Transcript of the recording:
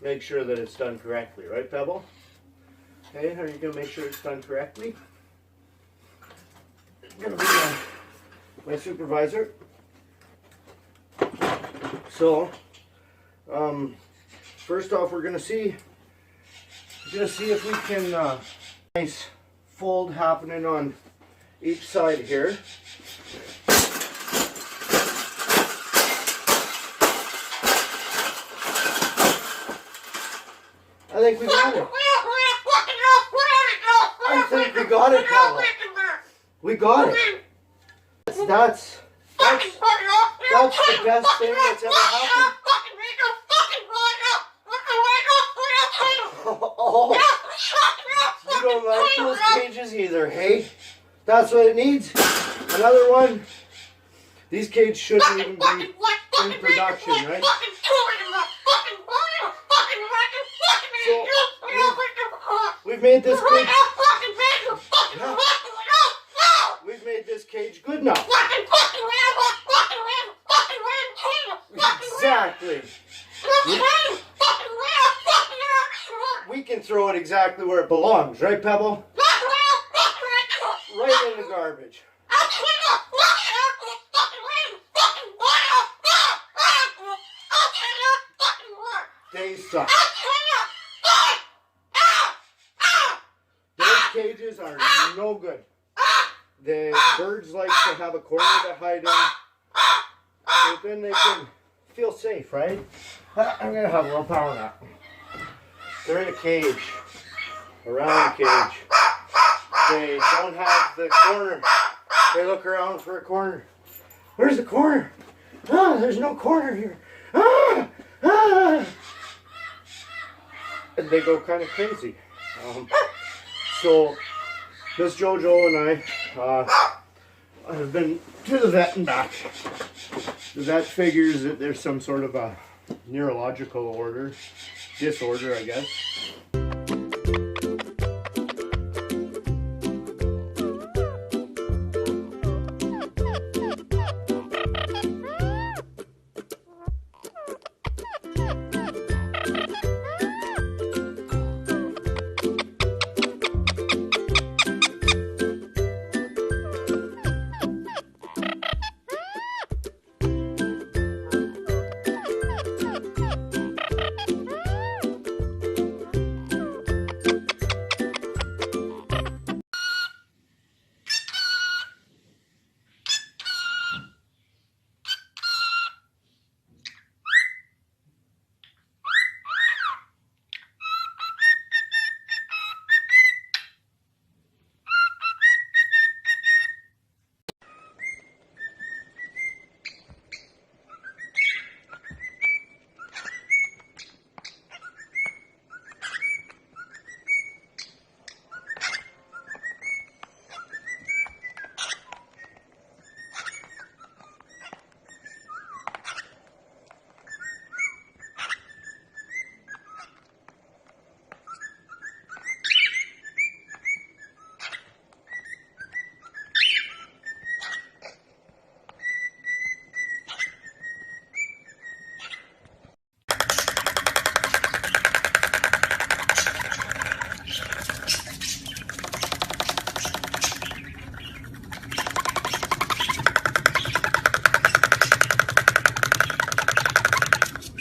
make sure that it's done correctly, right, Pebble? Okay, are you going to make sure it's done correctly? Going to be my supervisor. So, first off, we're going to see if we can nice fold happening on each side here. I think we got it. I think we got it, Pebble. We got it. That's the best thing that's ever happened. Oh, you don't like those cages either, hey? That's what it needs. Another one. These cages shouldn't even be in production, right? So we've made this cage. Yeah, we've made this cage good now. Exactly. We can throw it exactly where it belongs, right, Pebble? Right in the garbage. They suck. Those cages are no good. The birds like to have a corner to hide in, so then they can feel safe, right? I'm going to have a little power nap. They're in a cage, around the cage. They don't have the corner. They look around for a corner. Where's the corner? Ah, there's no corner here. Ah, ah. And they go kind of crazy. So Miss JoJo and I have been to the vet and back. The vet figures that there's some sort of a neurological disorder, I guess.